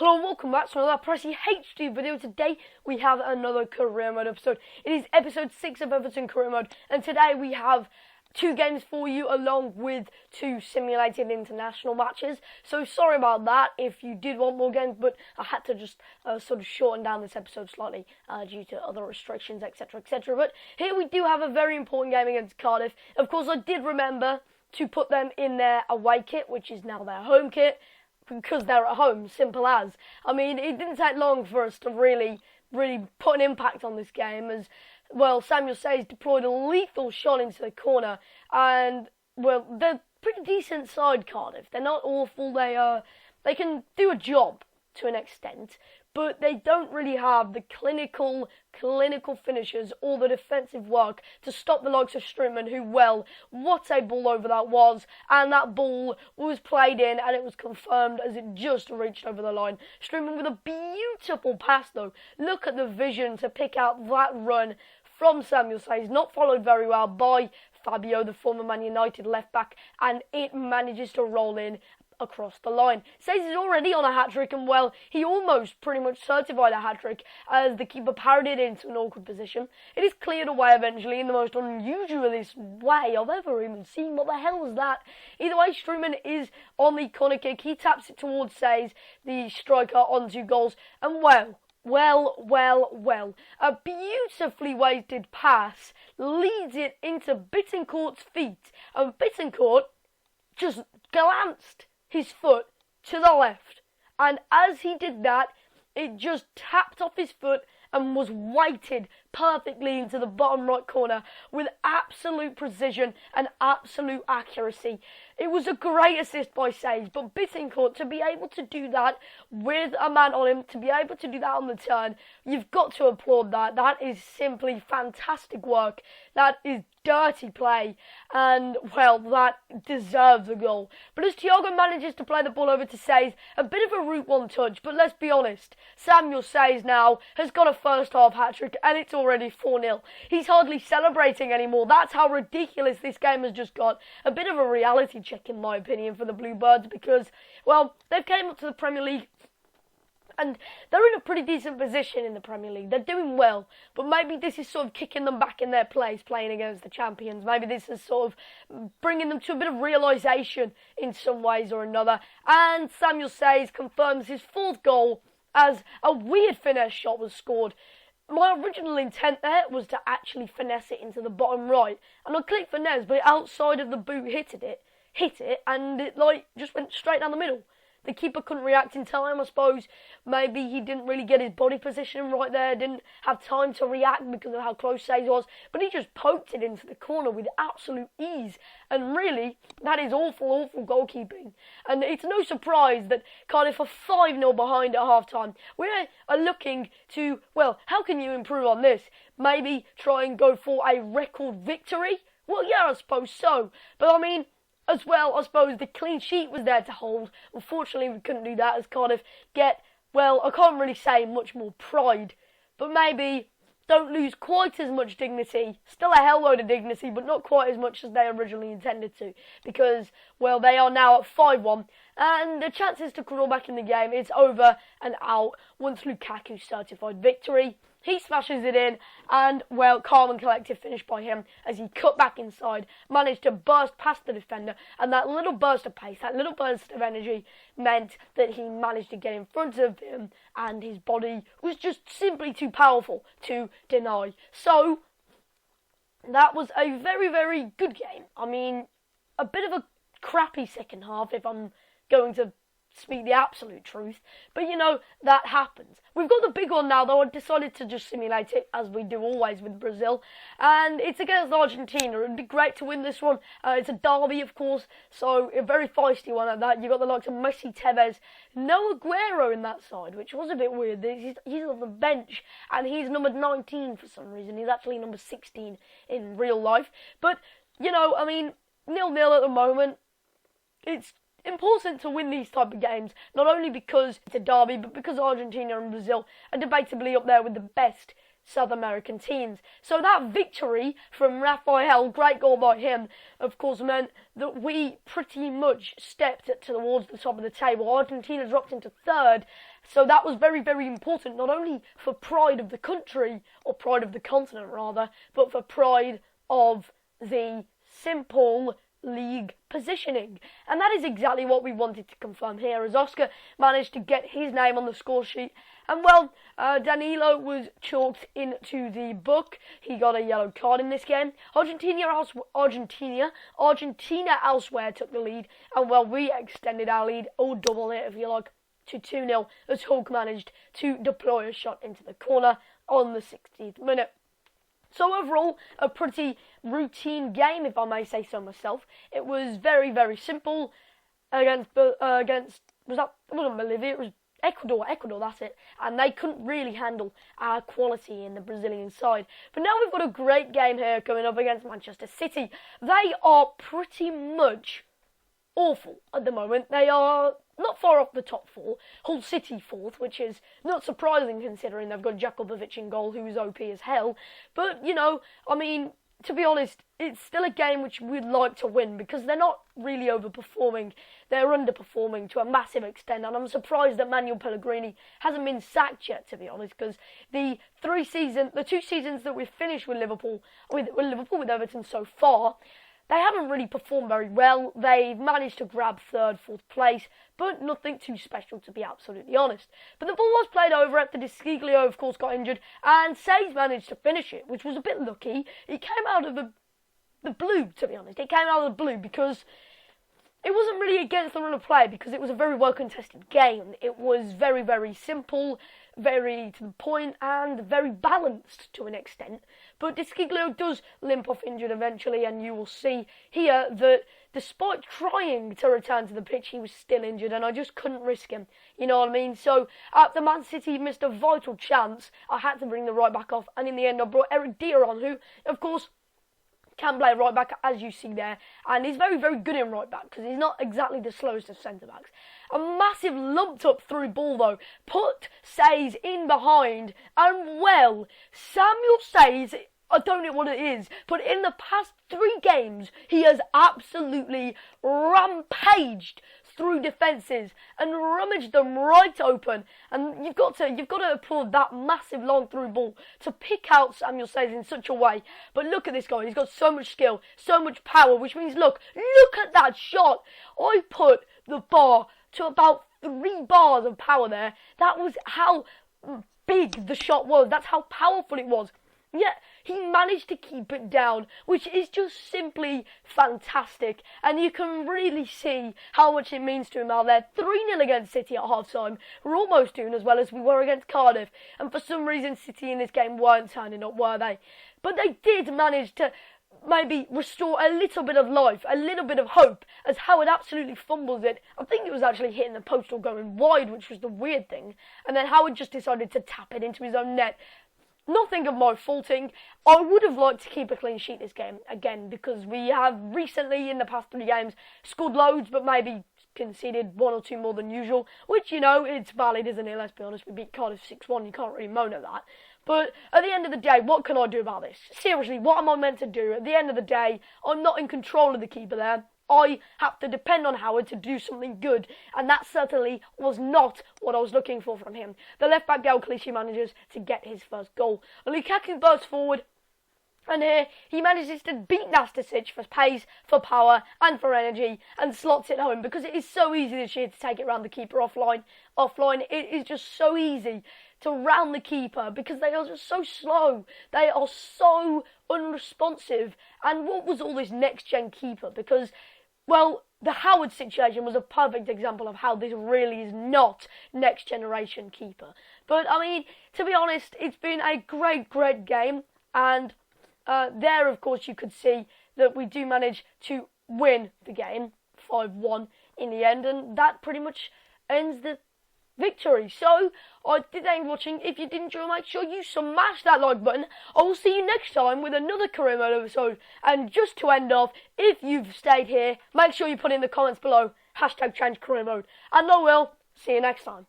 Hello and welcome back to another Pressy HD video. Today we have another career mode episode. It is episode 6 of Everton career mode, and today we have 2 games for you along with 2 simulated international matches. So sorry about that if you did want more games, but I had to just sort of shorten down this episode slightly due to other restrictions, etc, etc. But here we do have a very important game against Cardiff. Of course, I did remember to put them in their away kit, which is now their home kit, because they're at home, simple as. I mean, it didn't take long for us to really put an impact on this game, as, well, Samuel Says deployed a lethal shot into the corner, and, well, they're pretty decent side, Cardiff. They're not awful, they can do a job to an extent, but they don't really have the clinical finishers or the defensive work to stop the likes of Strootman, who, well, what a ball over that was, and that ball was played in, and it was confirmed as it just reached over the line. Strootman with a beautiful pass, though. Look at the vision to pick out that run from Samuel Says, not followed very well by Fabio, the former Man United left-back, and it manages to roll in across the line. Says he's already on a hat-trick, and, well, he almost pretty much certified a hat-trick as the keeper parried it into an awkward position. It is cleared away eventually in the most unusualist way I've ever even seen. What the hell was that? Either way, Strootman is on the corner kick. He taps it towards Says, the striker, onto goals, and well, a beautifully weighted pass leads it into Bittencourt's feet, and Bittencourt just glanced his foot to the left, and as he did that, it just tapped off his foot and was weighted perfectly into the bottom right corner with absolute precision and absolute accuracy. It was a great assist by Says, but Bittencourt, to be able to do that with a man on him, to be able to do that on the turn, you've got to applaud that. That is simply fantastic work. That is dirty play, and, well, that deserves a goal. But as Thiago manages to play the ball over to Says, a bit of a route one touch, but let's be honest, Samuel Says now has got a first half hat-trick, and it's already 4-0. He's hardly celebrating anymore. That's how ridiculous this game has just got. A bit of a reality check, in my opinion, for the Bluebirds, because, well, they've came up to the Premier League and they're in a pretty decent position in the Premier League. They're doing well, but maybe this is sort of kicking them back in their place, playing against the champions. Maybe this is sort of bringing them to a bit of realisation in some ways or another. And Samuel Says confirms his 4th goal as a weird finesse shot was scored. My original intent there was to actually finesse it into the bottom right, and I clicked finesse, but outside of the boot hit it, and it just went straight down the middle. The keeper couldn't react in time, I suppose. Maybe he didn't really get his body position right there, didn't have time to react because of how close Says was, but he just poked it into the corner with absolute ease. And really, that is awful goalkeeping. And it's no surprise that Cardiff are 5-0 behind at half-time. We are looking to, well, how can you improve on this? Maybe try and go for a record victory? Well, yeah, I suppose so. But, I mean, as well, I suppose the clean sheet was there to hold. Unfortunately, we couldn't do that as Cardiff get, well, I can't really say much more pride, but maybe don't lose quite as much dignity. Still a hell load of dignity, but not quite as much as they originally intended to, because, well, they are now at 5-1, and the chances to crawl back in the game, it's over and out once Lukaku certified victory. He smashes it in, and, well, calm and collective finish by him as he cut back inside, managed to burst past the defender, and that little burst of pace, that little burst of energy meant that he managed to get in front of him, and his body was just simply too powerful to deny. So, that was a very, very good game. I mean, a bit of a crappy second half, if I'm going to speak the absolute truth, but you know, that happens. We've got the big one now, though. I decided to just simulate it, as we do always with Brazil, and it's against Argentina. It'd be great to win this one. It's a derby, of course, so a very feisty one at that. You've got the likes of Messi, Tevez, no Aguero in that side, which was a bit weird. He's on the bench, and he's numbered 19 for some reason. He's actually number 16 in real life, but, you know, I mean, 0-0 at the moment. It's important to win these type of games, not only because it's a derby, but because Argentina and Brazil are debatably up there with the best South American teams. So that victory from Rafael, great goal by him, of course meant that we pretty much stepped towards the top of the table. Argentina dropped into third, so that was very, very important, not only for pride of the country, or pride of the continent rather, but for pride of the simple league positioning. And that is exactly what we wanted to confirm here, as Oscar managed to get his name on the score sheet. And well, Danilo was chalked into the book. He got a yellow card in this game. Argentina elsewhere took the lead, and well, we extended our lead, or double it if you like, to 2-0, as Hulk managed to deploy a shot into the corner on the 60th minute. So overall, a pretty routine game, if I may say so myself. It was very, very simple against it wasn't Bolivia, it was Ecuador, that's it. And they couldn't really handle our quality in the Brazilian side. But now we've got a great game here coming up against Manchester City. They are pretty much awful at the moment. They are not far off the top four. Hull City fourth, which is not surprising considering they've got Jakubovic in goal, who is OP as hell. But, you know, I mean, to be honest, it's still a game which we'd like to win because they're not really overperforming. They're underperforming to a massive extent, and I'm surprised that Manuel Pellegrini hasn't been sacked yet, to be honest, because the 2 seasons that we've finished with with Everton so far, they haven't really performed very well. They've managed to grab 3rd, 4th place, but nothing too special, to be absolutely honest. But the ball was played over after Desciglio, of course, got injured, and Says managed to finish it, which was a bit lucky. It came out of the blue, to be honest. It came out of the blue because it wasn't really against the run of play, because it was a very well-contested game. It was very, very simple, very to the point, and very balanced to an extent. But Desciglio does limp off injured eventually, and you will see here that despite trying to return to the pitch, he was still injured, and I just couldn't risk him. You know what I mean? So after Man City missed a vital chance, I had to bring the right back off, and in the end I brought Eric Dier on, who, of course, can play right back, as you see there, and he's very, very good in right back because he's not exactly the slowest of centre backs. A massive lumped up through ball though put Says in behind, and well, Samuel Says, I don't know what it is, but in the past 3 games he has absolutely rampaged through defences and rummaged them right open, and you've got to applaud that massive long through ball to pick out Samuel Says in such a way. But look at this guy, he's got so much skill, so much power, which means look at that shot. I put the bar to about 3 bars of power there. That was how big the shot was, that's how powerful it was. Yet he managed to keep it down, which is just simply fantastic. And you can really see how much it means to him out there. 3-0 against City at half-time. We're almost doing as well as we were against Cardiff. And for some reason, City in this game weren't turning up, were they? But they did manage to maybe restore a little bit of life, a little bit of hope, as Howard absolutely fumbles it. I think it was actually hitting the post or going wide, which was the weird thing. And then Howard just decided to tap it into his own net. Nothing of my faulting. I would have liked to keep a clean sheet this game, again, because we have recently, in the past 3 games, scored loads, but maybe conceded 1 or 2 more than usual, which, you know, it's valid, isn't it? Let's be honest, we beat Cardiff 6-1, you can't really moan at that. But at the end of the day, what can I do about this? Seriously, what am I meant to do? At the end of the day, I'm not in control of the keeper there. I have to depend on Howard to do something good, and that certainly was not what I was looking for from him. The left-back Gael Clichy manages to get his first goal. Lukaku bursts forward, and here he manages to beat Nastasic for pace, for power, and for energy, and slots it home, because it is so easy this year to take it round the keeper offline. It is just so easy to round the keeper, because they are just so slow. They are so unresponsive. And what was all this next-gen keeper? Because, well, the Howard situation was a perfect example of how this really is not next-generation keeper. But, I mean, to be honest, it's been a great, great game. And there, of course, you could see that we do manage to win the game 5-1 in the end. And that pretty much ends the victory. So, I did thank you for watching. If you did enjoy, make sure you smash that like button. I will see you next time with another career mode episode. And just to end off, if you've stayed here, make sure you put in the comments below, #change career mode. And I will see you next time.